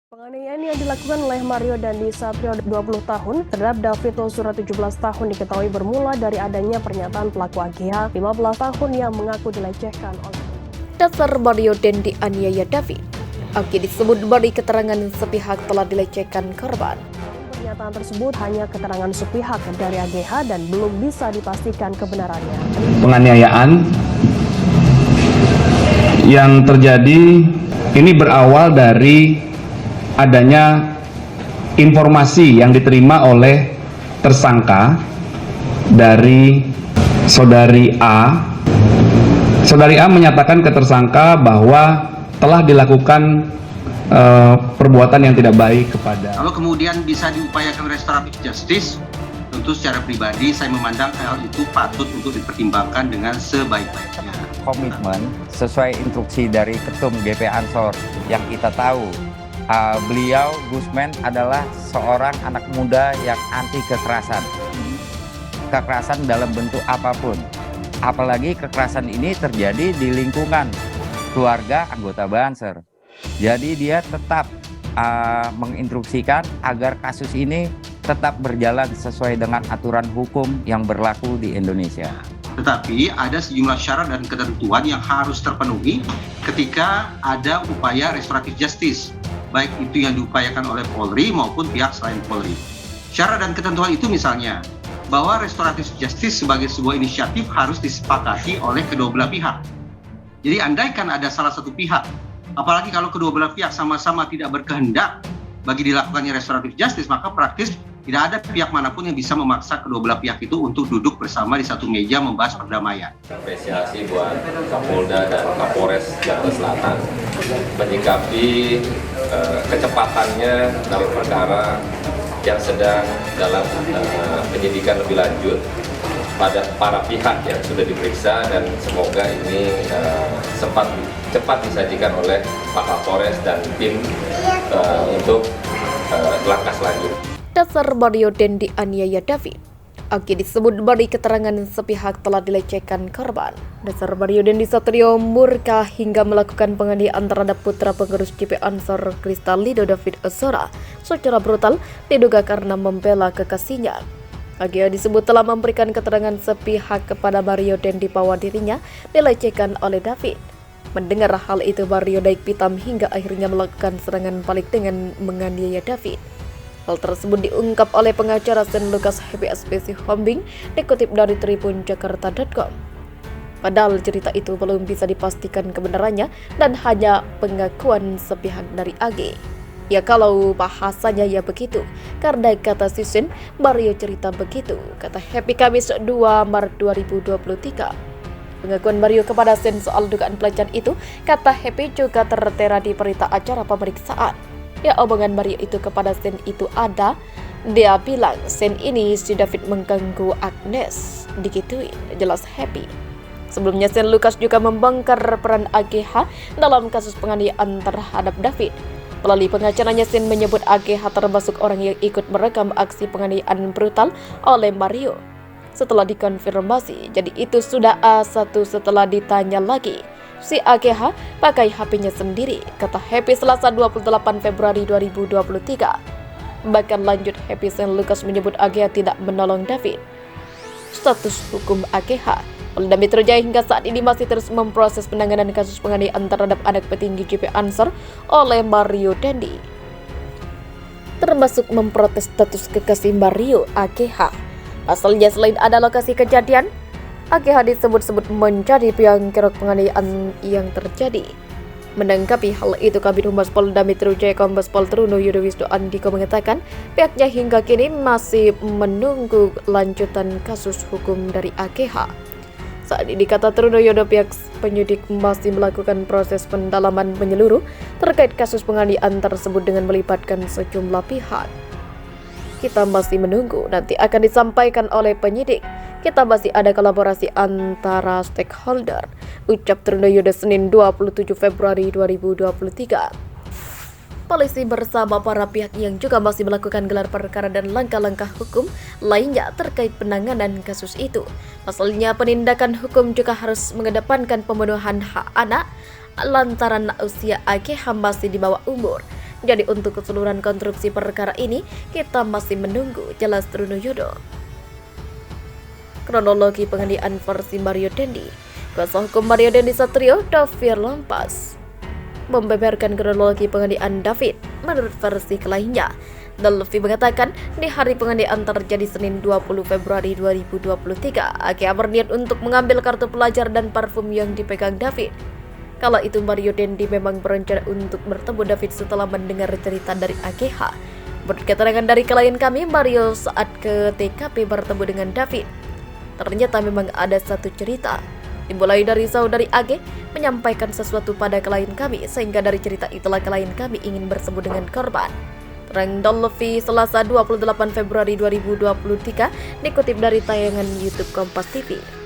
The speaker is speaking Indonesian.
Penganiayaan yang dilakukan oleh Mario Dandi Satrio 20 tahun terhadap David Ozora 17 tahun diketahui bermula dari adanya pernyataan pelaku AGH 15 tahun yang mengaku dilecehkan oleh Dasar Mario Dandi aniaya David. Aki disebut beri keterangan sepihak telah dilecehkan korban. Pernyataan tersebut hanya keterangan sepihak dari AGH dan belum bisa dipastikan kebenarannya. Penganiayaan yang terjadi ini berawal dari adanya informasi yang diterima oleh tersangka dari saudari A. Saudari A menyatakan ke tersangka bahwa telah dilakukan perbuatan yang tidak baik kepada. Kalau kemudian bisa diupayakan restoratif justice, tentu secara pribadi saya memandang hal itu patut untuk dipertimbangkan dengan sebaik-baiknya. Komitmen sesuai instruksi dari Ketum GP Ansor yang kita tahu, beliau Gusman adalah seorang anak muda yang anti kekerasan dalam bentuk apapun, apalagi kekerasan ini terjadi di lingkungan keluarga anggota Banser. Jadi dia tetap menginstruksikan agar kasus ini tetap berjalan sesuai dengan aturan hukum yang berlaku di Indonesia. Tetapi ada sejumlah syarat dan ketentuan yang harus terpenuhi ketika ada upaya restoratif justice, baik itu yang diupayakan oleh Polri maupun pihak selain Polri. Syarat dan ketentuan itu misalnya bahwa restoratif justice sebagai sebuah inisiatif harus disepakati oleh kedua belah pihak. Jadi andaikan ada salah satu pihak, apalagi kalau kedua belah pihak sama-sama tidak berkehendak bagi dilakukannya restoratif justice, maka praktis tidak ada pihak manapun yang bisa memaksa kedua belah pihak itu untuk duduk bersama di satu meja membahas perdamaian. Apresiasi buat Kapolda dan Kapolres Jakarta Selatan menyikapi kecepatannya dalam perkara yang sedang dalam penyidikan lebih lanjut pada para pihak yang sudah diperiksa, dan semoga ini cepat disajikan oleh Pak Kapolres dan tim untuk langkah selanjutnya. Dasar Mario Dandi aniaya David. Aki disebut beri keterangan sepihak telah dilecehkan korban. Dasar Mario Dandi Satrio murka hingga melakukan penganiayaan terhadap putra pengurus GP Ansor Kristalido David Ozora secara brutal diduga karena membela kekasihnya. AGH disebut telah memberikan keterangan sepihak kepada Mario Dandi bahwa dirinya dilecehkan oleh David. Mendengar hal itu, Mario naik pitam hingga akhirnya melakukan serangan balik dengan menganiaya David. Hal tersebut diungkap oleh pengacara St. Lucas HPSPC Hombing dikutip dari tribunjakarta.com. Padahal cerita itu belum bisa dipastikan kebenarannya dan hanya pengakuan sepihak dari AG. Ya kalau bahasanya ya begitu, karena kata Susan, Mario cerita begitu, kata Happy Kamis 2 Maret 2023. Pengakuan Mario kepada Sen soal dugaan pelecehan itu, kata Happy, juga tertera di berita acara pemeriksaan. Ya omongan Mario itu kepada Sen itu ada, dia bilang Sen ini si David mengganggu Agnes, digituin, jelas Happy. Sebelumnya Sen Lucas juga membongkar peran AGH dalam kasus penganiayaan terhadap David. Melalui pengacaranya, Sen menyebut AGH termasuk orang yang ikut merekam aksi penganiayaan brutal oleh Mario. Setelah dikonfirmasi, jadi itu sudah A1 setelah ditanya lagi. Si AGH pakai HP-nya sendiri, kata Happy Selasa 28 Februari 2023. Bahkan lanjut, Happy St. Lucas menyebut AGH tidak menolong David. Status hukum AGH, Polda Metro Jaya hingga saat ini masih terus memproses penanganan kasus penganiayaan terhadap anak petinggi GP Ansor oleh Mario Dandi, termasuk memprotes status kekasih Mario AGH. Pasalnya selain ada lokasi kejadian, AGH disebut-sebut menjadi piang kerok penganiayaan yang terjadi. Menanggapi hal itu, Kabid Humas Polda Metro Jaya Kombes Pol Truno Yudowisno Andiko mengatakan pihaknya hingga kini masih menunggu lanjutan kasus hukum dari AGH. Saat ini, kata Truno Yudo, pihak penyidik masih melakukan proses pendalaman menyeluruh terkait kasus penganiayaan tersebut dengan melibatkan sejumlah pihak. Kita masih menunggu, nanti akan disampaikan oleh penyidik. Kita masih ada kolaborasi antara stakeholder, ucap Truno Yudo Senin 27 Februari 2023. Polisi bersama para pihak yang juga masih melakukan gelar perkara dan langkah-langkah hukum lainnya terkait penanganan kasus itu. Pasalnya penindakan hukum juga harus mengedepankan pemenuhan hak anak lantaran usia AGH masih di bawah umur. Jadi untuk keseluruhan konstruksi perkara ini, kita masih menunggu, jelas Trunoyono. Kronologi penganiayaan versi Mario Dendi. Kuasa hukum Mario Dendi Satrio, David Lampas, membeberkan kronologi penganiayaan David menurut versi kliennya. Delvi mengatakan di hari penganiayaan terjadi Senin 20 Februari 2023, Age berniat untuk mengambil kartu pelajar dan parfum yang dipegang David. Kala itu Mario Dendi memang berencana untuk bertemu David setelah mendengar cerita dari AGH. Menurut keterangan dari klien kami, Mario saat ke TKP bertemu dengan David. Ternyata memang ada satu cerita. Dimulai dari saudari AG menyampaikan sesuatu pada klien kami, sehingga dari cerita itulah klien kami ingin bertemu dengan korban. Terang Delvi Selasa 28 Februari 2023 dikutip dari tayangan YouTube Kompas TV.